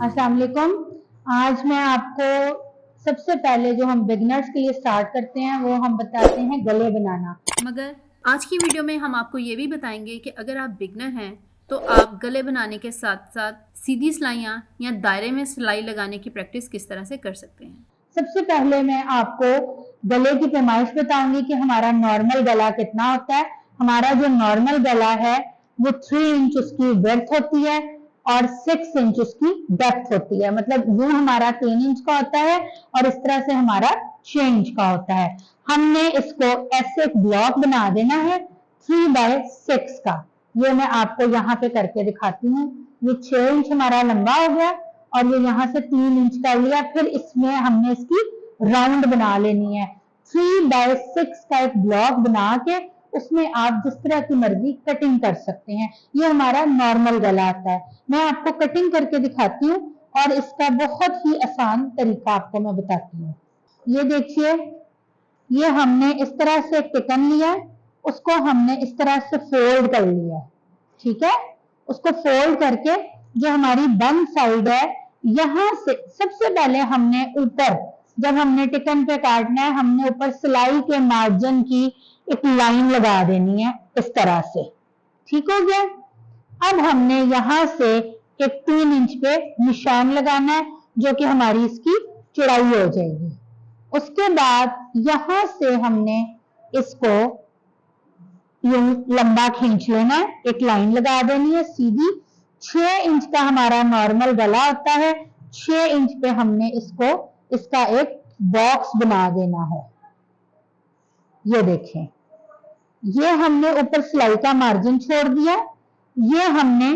अस्सलाम वालेकुम। आज मैं आपको सबसे पहले जो हम बिगनर्स के लिए स्टार्ट करते हैं वो हम बताते हैं गले बनाना। मगर आज की वीडियो में हम आपको ये भी बताएंगे कि अगर आप बिगनर हैं तो आप गले बनाने के साथ साथ सीधी सिलाइयाँ या दायरे में सिलाई लगाने की प्रैक्टिस किस तरह से कर सकते हैं। सबसे पहले मैं आपको गले की पैमाइश बताऊंगी कि हमारा नॉर्मल गला कितना होता है। हमारा जो नॉर्मल गला है वो 3 इंच उसकी ब्रेड्थ होती है और 6 इंच उसकी डेप्थ होती है। मतलब यूं हमारा 3 इंच का होता है और इस तरह से हमारा 6 इंच का होता है। हमने इसको ऐसे एक ब्लॉक बना देना है 3/6 का। ये मैं आपको यहाँ पे करके दिखाती हूँ। ये 6 इंच हमारा लंबा हो गया और ये यहाँ से 3 इंच कर लिया। फिर इसमें हमने इसकी राउंड बना लेनी है। 3/6 का एक ब्लॉक बना के उसमें आप जिस तरह की मर्जी कटिंग कर सकते हैं। ये हमारा नॉर्मल गला आता है। मैं आपको कटिंग करके दिखाती हूँ और इसका बहुत ही आसान तरीका आपको मैं बताती हूँ। ये देखिए, ये हमने इस तरह से टिकन लिया, उसको हमने इस तरह से फोल्ड कर लिया। ठीक है, उसको फोल्ड करके जो हमारी बन साइड है यहां से सबसे पहले हमने ऊपर, जब हमने टिकन पे काटना है, हमने ऊपर सिलाई के मार्जिन की एक लाइन लगा देनी है इस तरह से। ठीक हो गया। अब हमने यहां से एक 3 इंच पे निशान लगाना है जो कि हमारी इसकी चौड़ाई हो जाएगी। उसके बाद यहां से हमने इसको यूं लंबा खींच लेना है, एक लाइन लगा देनी है सीधी। 6 इंच का हमारा नॉर्मल गला होता है। 6 इंच पे हमने इसको, इसका एक बॉक्स बना देना है। ये देखें, ये हमने ऊपर सिलाई का मार्जिन छोड़ दिया। ये हमने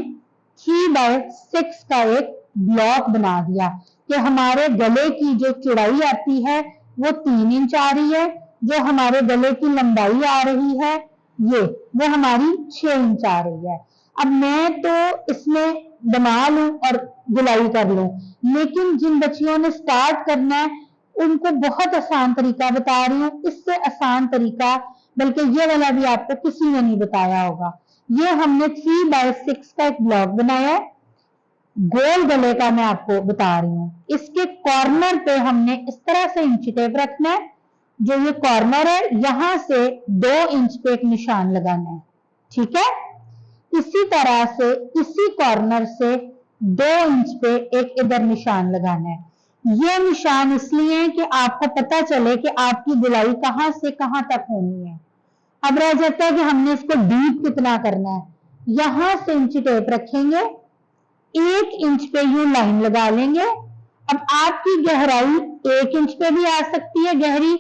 3/6 का एक ब्लॉक बना दिया कि हमारे गले की जो चौड़ाई आती है वो 3 इंच आ रही है, जो हमारे गले की लंबाई आ रही है ये वो हमारी 6 इंच आ रही है। अब मैं तो इसमें बना लूं और गुलाई कर लूं, लेकिन जिन बच्चियों ने स्टार्ट करना है उनको बहुत आसान तरीका बता रही हूँ। इससे आसान तरीका बल्कि ये वाला भी आपको किसी ने नहीं बताया होगा। ये हमने 3/6 का एक ब्लॉक बनाया है, गोल गले का मैं आपको बता रही हूँ। इसके कॉर्नर पे हमने इस तरह से इंची टेप रखना है। जो ये कॉर्नर है यहां से 2 इंच पे एक निशान लगाना है। ठीक है, इसी तरह से इसी कॉर्नर से 2 इंच पे एक इधर निशान लगाना है। ये निशान इसलिए है कि आपको पता चले कि आपकी गुलाई कहां से कहां तक होनी है। अब रह जाता है कि हमने इसको डीप कितना करना है। यहां से इंची टेप रखेंगे, 1 इंच पे यूं लाइन लगा लेंगे। अब आपकी गहराई 1 इंच पे भी आ सकती है गहरी,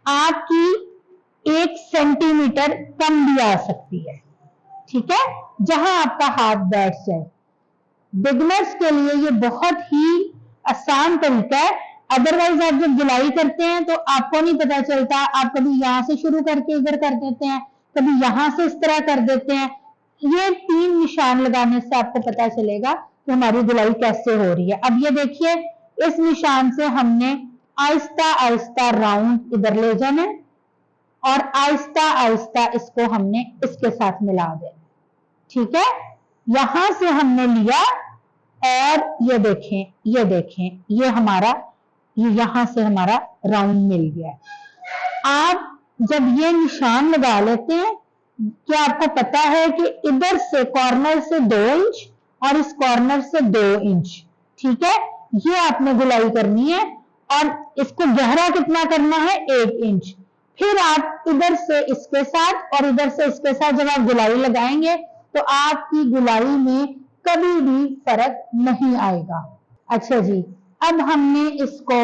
आपकी 1 सेंटीमीटर कम भी आ सकती है। ठीक है, जहां आपका हाथ बैठ जाए। बिगनर्स के लिए ये बहुत ही आसान तरीका है। अदरवाइज आप जब गुलाई करते हैं तो आपको नहीं पता चलता, आप कभी यहां से शुरू करके इधर कर देते हैं, कभी यहां से इस तरह कर देते हैं। ये 3 निशान लगाने से आपको पता चलेगा कि हमारी गुलाई कैसे हो रही है। अब ये देखिए, इस निशान से हमने आहिस्ता आहिस्ता राउंड इधर ले जाना है और आहिस्ता आहिस्ता इसको हमने इसके साथ मिला देना। ठीक है, यहां से हमने लिया और ये देखें, ये देखें, ये हमारा, ये यहां से हमारा राउंड मिल गया। आप जब ये निशान लगा लेते हैं, क्या आपको पता है कि इधर से कॉर्नर से 2 इंच और इस कॉर्नर से 2 इंच। ठीक है, ये आपने गुलाई करनी है और इसको गहरा कितना करना है, 1 इंच। फिर आप इधर से इसके साथ और इधर से इसके साथ जब आप गुलाई लगाएंगे तो आपकी गुलाई में कभी भी फर्क नहीं आएगा। अच्छा जी, अब हमने इसको,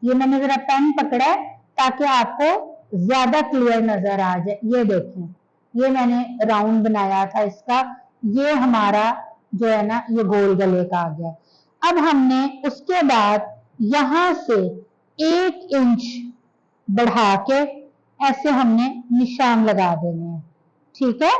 ये मैंने जरा पेन पकड़ा है ताकि आपको ज्यादा क्लियर नजर आ जाए। ये देखें, ये मैंने राउंड बनाया था इसका, ये हमारा जो है ना ये गोल गले का आ गया। अब हमने उसके बाद यहां से 1 इंच बढ़ा के ऐसे हमने निशान लगा देने हैं। ठीक है,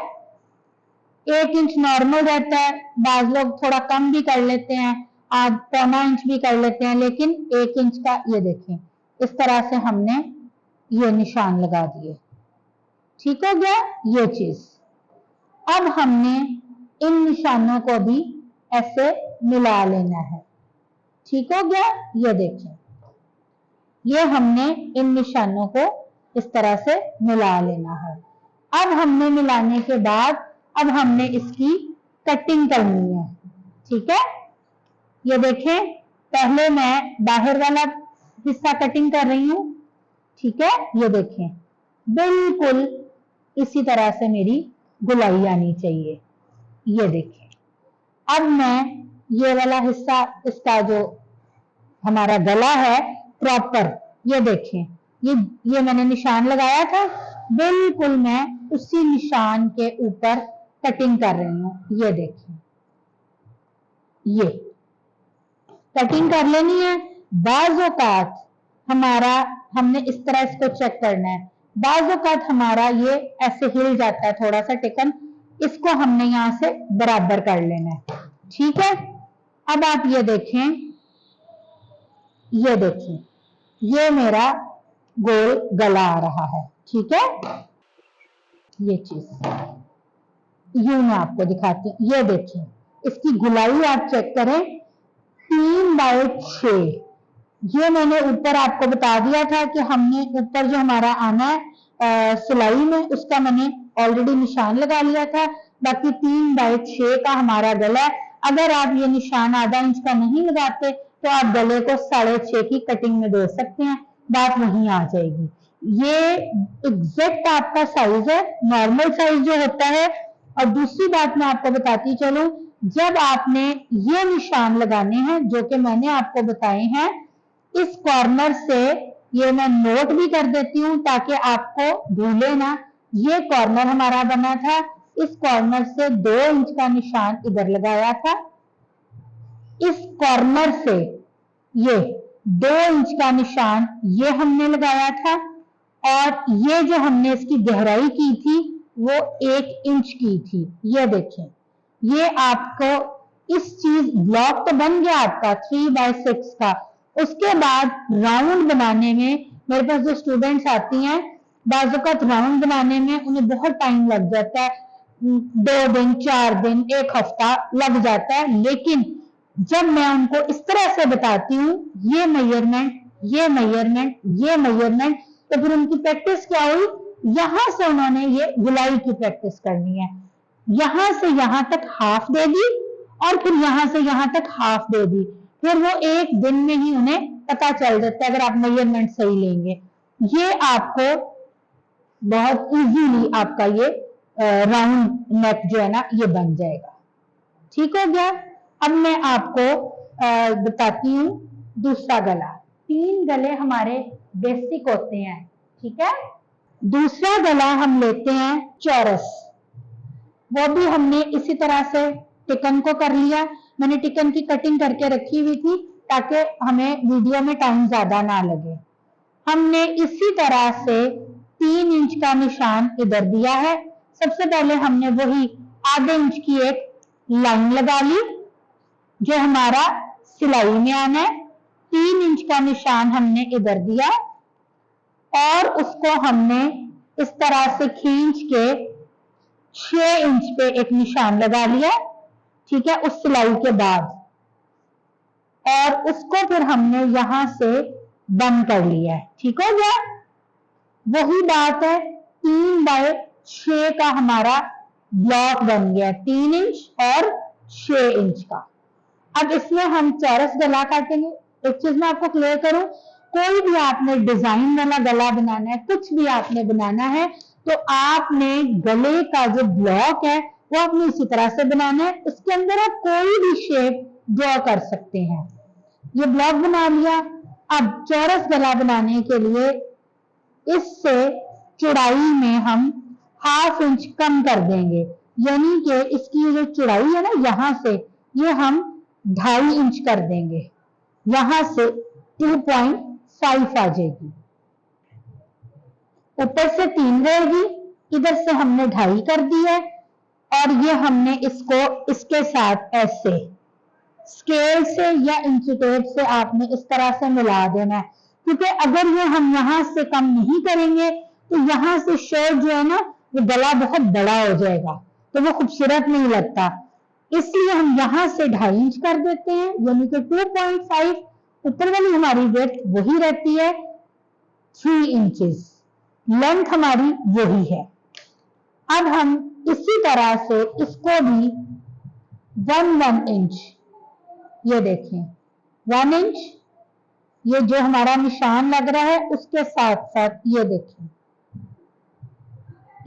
1 इंच नॉर्मल रहता है, बाज लोग थोड़ा कम भी कर लेते हैं, आध पौना इंच भी कर लेते हैं, लेकिन 1 इंच का ये देखें इस तरह से हमने ये निशान लगा दिए। ठीक हो गया ये चीज। अब हमने इन निशानों को भी ऐसे मिला लेना है। ठीक हो गया। ये देखिए, ये हमने इन निशानों को इस तरह से मिला लेना है। अब हमने मिलाने के बाद अब हमने इसकी कटिंग करनी है। ठीक है, ये देखें, पहले मैं बाहर वाला हिस्सा कटिंग कर रही हूं। ठीक है, ये देखें, बिल्कुल इसी तरह से मेरी गुलाई आनी चाहिए। ये देखें, अब मैं ये वाला हिस्सा, इसका जो हमारा गला है प्रॉपर, ये देखें, ये मैंने निशान लगाया था, बिल्कुल मैं उसी निशान के ऊपर कटिंग कर रही हूं। ये देखें, ये कटिंग कर लेनी है। बाज़ औक़ात हमारा, हमने इस तरह इसको चेक करना है, बाज़ औक़ात हमारा ये ऐसे हिल जाता है थोड़ा सा टिकन, इसको हमने यहां से बराबर कर लेना है। ठीक है, अब आप ये देखें, ये देखिए, ये मेरा गोल गला आ रहा है। ठीक है, ये चीज यूं मैं आपको दिखाती हूँ। ये देखिए, इसकी गुलाई आप चेक करें, 3/6। ये मैंने ऊपर आपको बता दिया था कि हमने ऊपर जो हमारा आना है सिलाई में, उसका मैंने ऑलरेडी निशान लगा लिया था। बाकी 3/6 का हमारा गला है। अगर आप ये निशान आधा इंच का नहीं लगाते तो आप गले को 6.5 की कटिंग में दे सकते हैं, बात वहीं आ जाएगी। ये एग्जैक्ट आपका साइज है, नॉर्मल साइज जो होता है। और दूसरी बात मैं आपको बताती चलूं, जब आपने ये निशान लगाने हैं जो कि मैंने आपको बताए हैं, इस कॉर्नर से, ये मैं नोट भी कर देती हूं ताकि आपको भूले ना, ये कॉर्नर हमारा बना था, इस कॉर्नर से 2 इंच का निशान इधर लगाया था, इस कॉर्नर से ये 2 इंच का निशान ये हमने लगाया था, और ये जो हमने इसकी गहराई की थी वो 1 इंच की थी। ये देखें, ये आपको इस चीज ब्लॉक तो बन गया आपका 3/6 का। उसके बाद राउंड बनाने में, मेरे पास जो स्टूडेंट्स आती हैं, बाज़-औक़ात राउंड बनाने में उन्हें बहुत टाइम लग जाता है, 2 दिन, 4 दिन, 1 हफ्ता लग जाता है। लेकिन जब मैं उनको इस तरह से बताती हूँ, ये मेजरमेंट, ये मेजरमेंट, ये मेजरमेंट, तो फिर उनकी प्रैक्टिस क्या हुई, यहां से उन्होंने ये गुलाई की प्रैक्टिस करनी है। यहां से यहां तक हाफ दे दी और फिर यहां से यहां तक हाफ दे दी, फिर वो 1 दिन में ही उन्हें पता चल जाता है अगर आप मेजरमेंट सही लेंगे। ये आपको बहुत इजीली आपका ये राउंड नेक जो है ना, ये बन जाएगा। ठीक हो गया। अब मैं आपको बताती हूँ दूसरा गला। 3 गले हमारे बेसिक होते हैं। ठीक है, दूसरा गला हम लेते हैं चौरस, वो भी हमने इसी तरह से टिकन को कर लिया। मैंने टिकन की कटिंग करके रखी हुई थी ताकि हमें वीडियो में टाइम ज्यादा ना लगे। हमने इसी तरह से 3 इंच का निशान इधर दिया है। सबसे पहले हमने वही आधे इंच की एक लाइन लगा ली जो हमारा सिलाई में आना है। 3 इंच का निशान हमने इधर दिया और उसको हमने इस तरह से खींच के 6 इंच पे एक निशान लगा लिया। ठीक है, उस सिलाई के बाद, और उसको फिर हमने यहां से बंद कर लिया है। ठीक हो गया। वही बात है, 3/6 का हमारा ब्लॉक बन गया, 3 इंच और 6 इंच का। अब इसमें हम चौरस गला काटेंगे। एक चीज मैं आपको क्लियर करूं, कोई भी आपने डिजाइन वाला गला बनाना है, कुछ भी आपने बनाना है, तो आपने गले का जो ब्लॉक है वो आपने इसी तरह से बनाना है। उसके अंदर आप कोई भी शेप ड्रॉ कर सकते हैं। ये ब्लॉक बना लिया। अब चौरस गला बनाने के लिए इससे चौड़ाई में हम 1/2 इंच कम कर देंगे, यानी कि इसकी जो चौड़ाई है ना, यहां से ये हम 2.5 इंच कर देंगे, यहां से 2.5 आ जाएगी, ऊपर से 3 रहेगी, इधर से हमने 2.5 कर दी है, और ये हमने इसको इसके साथ ऐसे स्केल से या इंची टेप से आपने इस तरह से मिला देना है। क्योंकि अगर ये हम यहां से कम नहीं करेंगे तो यहां से शर्ट जो है ना, वो गला बहुत बड़ा हो जाएगा, तो वो खूबसूरत नहीं लगता। इसलिए हम यहां से 2.5 इंच कर देते हैं, यानी कि 2.5। ऊपर वाली हमारी विड्थ वही रहती है 3 इंचेस, लेंथ हमारी वही है। अब हम इसी तरह से इसको भी 1 इंच, ये देखें 1 इंच, ये जो हमारा निशान लग रहा है उसके साथ साथ ये देखें,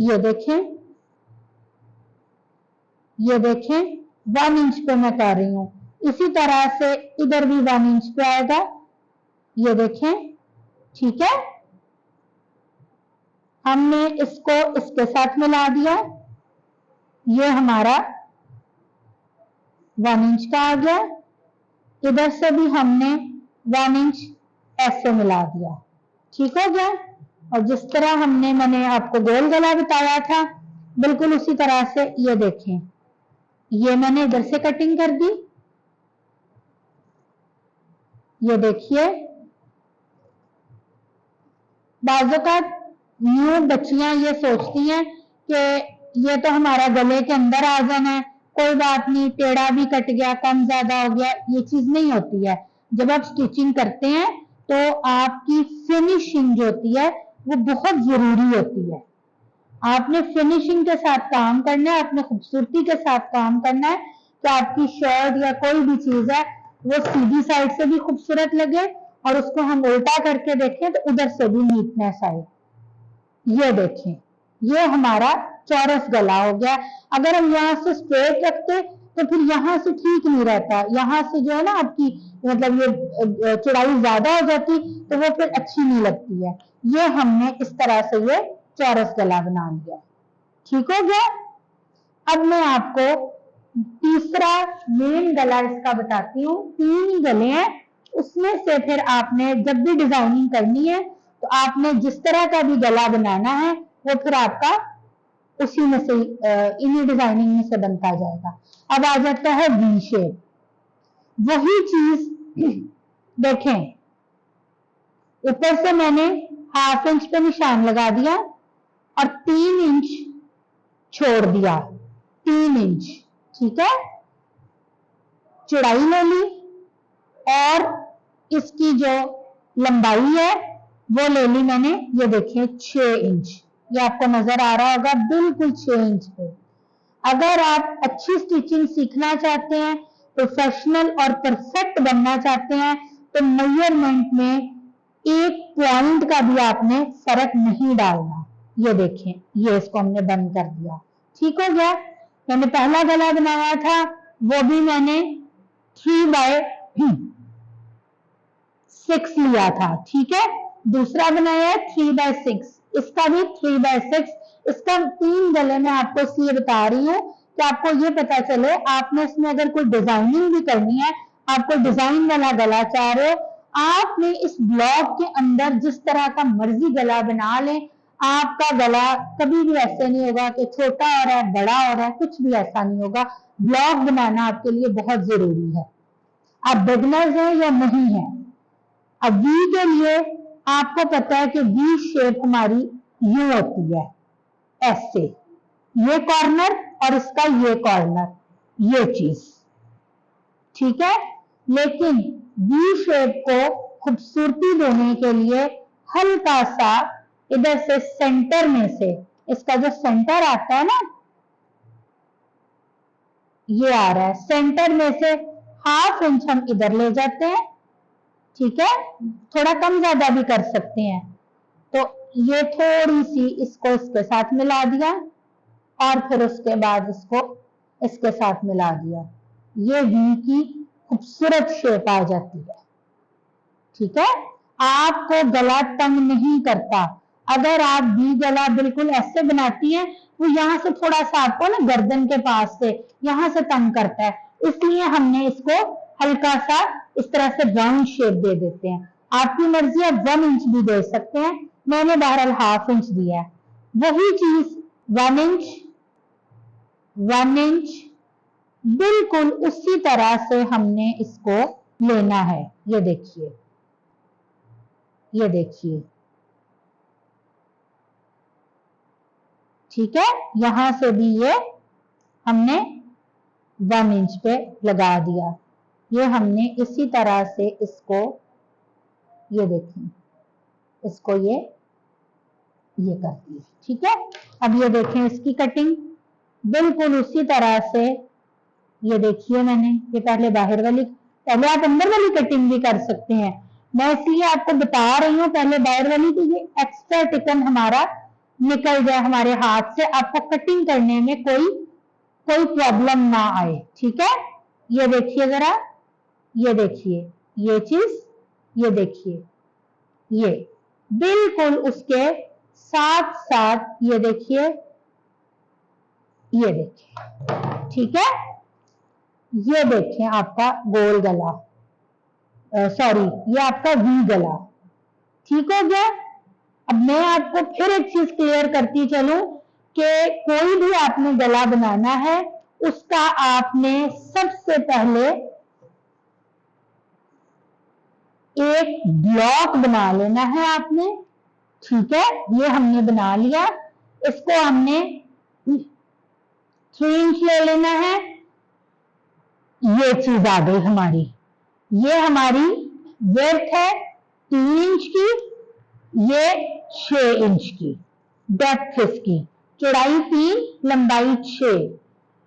ये देखें, ये देखें 1 इंच पे मैं कर रही हूं। इसी तरह से इधर भी 1 इंच पे आएगा, ये देखें, ठीक है। हमने इसको इसके साथ मिला दिया, ये हमारा 1 इंच का आ गया। इधर से भी हमने 1 इंच ऐसे मिला दिया, ठीक हो गया। और जिस तरह मैंने आपको गोल गला बताया था, बिल्कुल उसी तरह से ये देखें, ये मैंने इधर से कटिंग कर दी, ये देखिए। बाज़ात न्यू बच्चियां ये सोचती हैं कि ये तो हमारा गले के अंदर आ जाना है, कोई बात नहीं, टेढ़ा भी कट गया, कम ज्यादा हो गया, ये चीज नहीं होती है। जब आप स्टिचिंग करते हैं तो आपकी फिनिशिंग जो होती है वो बहुत जरूरी होती है। आपने फिनिशिंग के साथ काम करना है, आपने खूबसूरती के साथ काम करना है कि आपकी शर्ट या कोई भी चीज है वो सीधी साइड से भी खूबसूरत लगे और उसको हम उल्टा करके देखें तो उधर से भी नीटनेस आए। ये देखें, ये हमारा चौरस गला हो गया। अगर हम यहाँ से स्ट्रेट रखते तो फिर यहाँ से ठीक नहीं रहता, यहाँ से जो है ना आपकी मतलब ये चौड़ाई ज्यादा हो जाती तो वो फिर अच्छी नहीं लगती है। ये हमने इस तरह से ये चौरस गला बना लिया, ठीक हो गया। अब मैं आपको तीसरा मेन गला इसका बताती हूँ। 3 ही गले हैं, उसमें से फिर आपने जब भी डिजाइनिंग करनी है तो आपने जिस तरह का भी गला बनाना है वो फिर आपका उसी में से इन्हीं डिजाइनिंग में से बनता जाएगा। अब आ जाता है वी शेप, वही चीज देखें, ऊपर से मैंने 1/2 इंच पे निशान लगा दिया और 3 इंच छोड़ दिया, 3 इंच, ठीक है। चौड़ाई ले ली और इसकी जो लंबाई है वो ले ली मैंने, ये देखिए 6 इंच, ये आपको नजर आ रहा होगा बिल्कुल 6 इंच पे। अगर आप अच्छी स्टिचिंग सीखना चाहते हैं, प्रोफेशनल और परफेक्ट बनना चाहते हैं तो मेजरमेंट में एक पॉइंट का भी आपने फर्क नहीं डालना। ये देखें, ये इसको हमने बंद कर दिया, ठीक हो गया। मैंने पहला गला बनाया था वो भी मैंने 3/6 लिया था, ठीक है। दूसरा बनाया है 3/6, इसका भी 3/6। इसका 3 गले मैं आपको इसलिए बता रही हूँ कि आपको ये पता चले, आपने इसमें अगर कोई डिजाइनिंग भी करनी है, आप कोई डिजाइन वाला गला चाह रहे हो, आपने इस ब्लॉक के अंदर जिस तरह का मर्जी गला बना लें, आपका गला कभी भी ऐसे नहीं होगा कि छोटा हो रहा है बड़ा हो रहा है, कुछ भी ऐसा नहीं होगा। ब्लॉक बनाना आपके लिए बहुत जरूरी है। आप बिगनर्स हैं या नहीं है। अब वी के लिए आपको पता है कि वी शेप हमारी ये होती है ऐसे, ये कॉर्नर और इसका ये कॉर्नर, ये चीज, ठीक है। लेकिन वी शेप को खूबसूरती देने के लिए हल्का सा इधर से सेंटर में से, इसका जो सेंटर आता है ना, ये आ रहा है, सेंटर में से 1/2 इंच हम इधर ले जाते हैं, ठीक है। थोड़ा कम ज्यादा भी कर सकते हैं। तो ये थोड़ी सी इसको इसके साथ मिला दिया और फिर उसके बाद इसको इसके साथ मिला दिया, ये वी की खूबसूरत शेप आ जाती है, ठीक है। आपको गला तंग नहीं करता। अगर आप वी गला बिल्कुल ऐसे बनाती हैं तो यहाँ से थोड़ा सा आपको ना गर्दन के पास से यहाँ से तंग करता है, इसलिए हमने इसको हल्का सा इस तरह से राउंड शेप दे देते हैं। आपकी मर्जी, आप 1 इंच भी दे सकते हैं, मैंने बहरहाल 1/2 इंच दिया है। वही चीज 1 इंच, 1 इंच, बिल्कुल उसी तरह से हमने इसको लेना है। ये देखिए, ये देखिए, ठीक है। यहां से भी ये हमने 1 इंच पे लगा दिया। ये हमने इसी तरह से इसको, ये देखिए, इसको ये कर दिया। ठीक है, अब ये देखें इसकी कटिंग बिल्कुल उसी तरह से। ये देखिए मैंने ये पहले बाहर वाली, पहले आप अंदर वाली कटिंग भी कर सकते हैं, मैं इसलिए आपको बता रही हूँ पहले बाहर वाली, तो ये एक्स्ट्रा टिकन हमारा निकल जाए हमारे हाथ से, आपको कटिंग करने में कोई प्रॉब्लम ना आए। ठीक है, ये देखिए जरा, ये देखिए ये चीज, ये देखिए, ये बिल्कुल उसके साथ साथ, ये देखिए, ये देखिए। ठीक है, ये देखिए आपका गोल गला, सॉरी ये आपका वी गला। ठीक हो गया। अब मैं आपको फिर एक चीज क्लियर करती चलूं कि कोई भी आपने गला बनाना है उसका आपने सबसे पहले एक ब्लॉक बना लेना है आपने। ठीक है, ये हमने बना लिया, इसको हमने 3 इंच ले लेना है। ये चीज आ गई हमारी, ये हमारी विड्थ है 3 इंच की, ये 6 इंच की डेप्थ इसकी, चौड़ाई 3, लंबाई 6।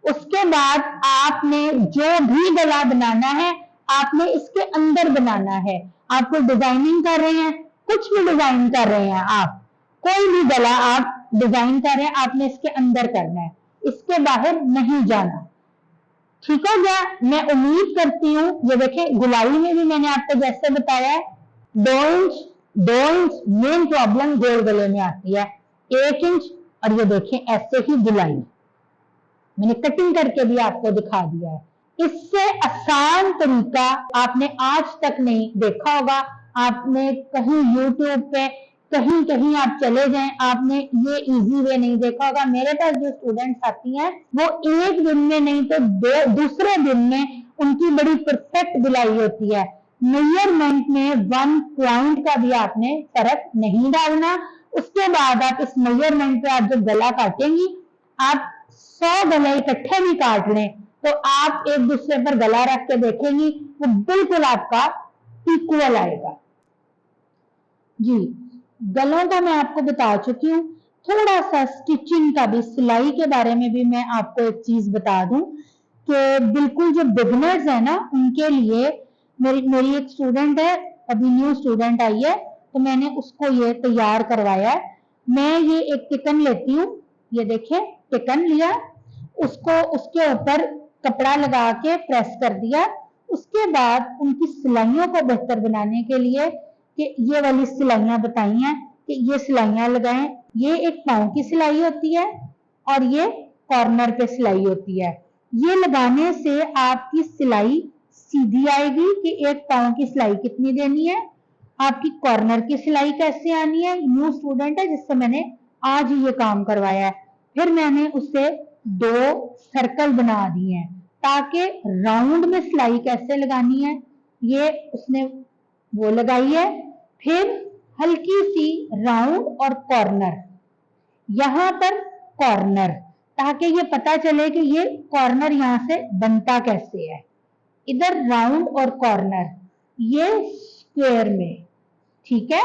उसके बाद आपने जो भी गला बनाना है आपने इसके अंदर बनाना है। आप कोई डिजाइनिंग कर रहे हैं, कुछ भी डिजाइन कर रहे हैं, आप कोई भी गला आप डिजाइन कर रहे हैं, आपने इसके अंदर करना है, इसके बाहर नहीं जाना। ठीक हो गया। मैं उम्मीद करती हूँ, ये देखें गुलाई में भी मैंने आपको जैसे बताया है 2 इंच मेन प्रॉब्लम गोल गले में आती है, 1 इंच, और ये देखें ऐसे ही गुलाई मैंने कटिंग करके भी आपको दिखा दिया है। इससे आसान तरीका आपने आज तक नहीं देखा होगा। आपने कहीं YouTube पे कहीं कहीं आप चले जाएं, आपने ये इजी वे नहीं देखा होगा। मेरे पास जो स्टूडेंट्स आती हैं वो एक दिन में नहीं तो दूसरे दिन में उनकी बड़ी परफेक्ट गुलाई होती है। मेजरमेंट में 1 पॉइंट का भी आपने फर्क नहीं डालना। उसके बाद आप इस मेजरमेंट पे आप जब गला काटेंगी, आप 100 गले इकट्ठे भी काट लें तो आप एक दूसरे पर गला रख के देखेंगी वो बिल्कुल आपका इक्वल आएगा। जी, गलों का मैं आपको बता चुकी हूँ। थोड़ा सा स्टिचिंग का भी, सिलाई के बारे में भी मैं आपको एक चीज बता दूं कि बिल्कुल जो बिगनर्स है ना उनके लिए, मेरी एक स्टूडेंट है, अभी न्यू स्टूडेंट आई है, तो मैंने उसको ये तैयार करवाया है। मैं ये एक टिकन लेती हूँ, ये देखें टिकन लिया, उसको उसके ऊपर कपड़ा लगा के प्रेस कर दिया। उसके बाद उनकी सिलाइयों को बेहतर बनाने के लिए कि ये वाली सिलाइयां बताई हैं कि ये सिलाइयां लगाएं। ये एक पाँव की सिलाई होती है और ये कॉर्नर पे सिलाई होती है। ये लगाने से आपकी सिलाई सीधी आएगी कि एक पाँव की सिलाई कितनी देनी है, आपकी कॉर्नर की सिलाई कैसे आनी है। न्यू स्टूडेंट है जिससे मैंने आज ही ये काम करवाया है। फिर मैंने उससे 2 सर्कल बना दिए हैं ताकि राउंड में सिलाई कैसे लगानी है ये उसने वो लगाई है। फिर हल्की सी राउंड और कॉर्नर, यहां पर कॉर्नर, ताकि ये पता चले कि ये कॉर्नर यहां से बनता कैसे है। इधर राउंड और कॉर्नर, ये स्क्वायर में। ठीक है,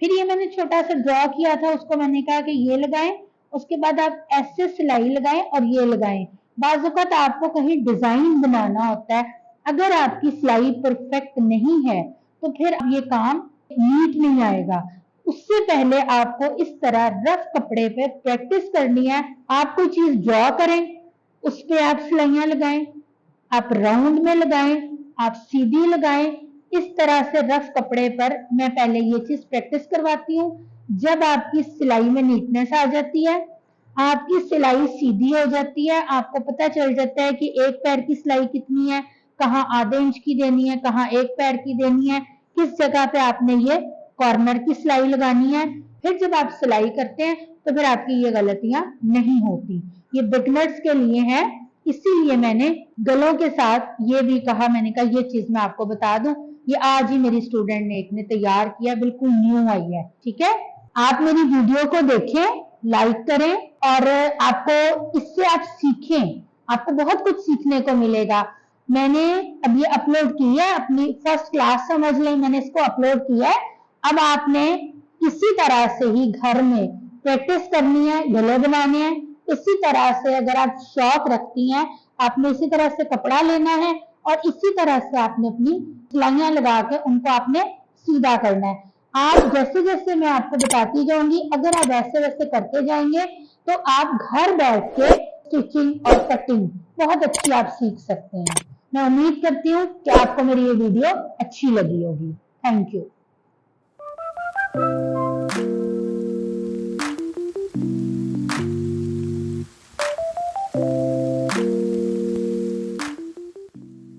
फिर ये मैंने छोटा सा ड्रॉ किया था, उसको मैंने कहा कि ये लगाएं, उसके बाद आप ऐसे सिलाई लगाएं और ये लगाएं। बाज़-औक़ात आपको कहीं डिजाइन बनाना होता है, अगर आपकी सिलाई परफेक्ट नहीं है तो फिर ये काम नीट नहीं आएगा। उससे पहले आपको इस तरह रफ कपड़े पे प्रैक्टिस करनी है। आप कोई चीज ड्रॉ करें, उस पे आप सिलाइयां लगाएं, आप राउंड में लगाएं, आप सीधी लगाएं। इस तरह से रफ कपड़े पर मैं पहले ये चीज प्रैक्टिस करवाती हूँ। जब आपकी सिलाई में नीटनेस आ जाती है, आपकी सिलाई सीधी हो जाती है, आपको पता चल जाता है कि एक पैर की सिलाई कितनी है, कहाँ आधे इंच की देनी है, कहाँ 1 पैर की देनी है, किस जगह पे आपने ये कॉर्नर की सिलाई लगानी है। फिर जब आप सिलाई करते हैं तो फिर आपकी ये गलतियां नहीं होती। ये बिगनर्स के लिए है, इसीलिए मैंने गलों के साथ ये भी कहा, मैंने कहा ये चीज मैं आपको बता दूं। ये आज ही मेरी स्टूडेंट ने एक ने तैयार किया, बिल्कुल न्यू आई है। ठीक है, आप मेरी वीडियो को देखें, लाइक करें और आपको इससे आप सीखें। आपको बहुत कुछ सीखने को मिलेगा। मैंने अब ये अपलोड की है, अपनी फर्स्ट क्लास समझ लें, मैंने इसको अपलोड किया है। अब आपने इसी तरह से ही घर में प्रैक्टिस करनी है, गले बनाने हैं। इसी तरह से अगर आप शौक रखती हैं, आपने इसी तरह से कपड़ा लेना है और इसी तरह से आपने अपनी सिलाइयां लगा के उनको आपने सीधा करना है। आप जैसे जैसे मैं आपको बताती जाऊंगी, अगर आप वैसे वैसे करते जाएंगे तो आप घर बैठ के स्टिचिंग और कटिंग बहुत अच्छी आप सीख सकते हैं। मैं उम्मीद करती हूँ कि आपको मेरी ये वीडियो अच्छी लगी होगी। Thank you.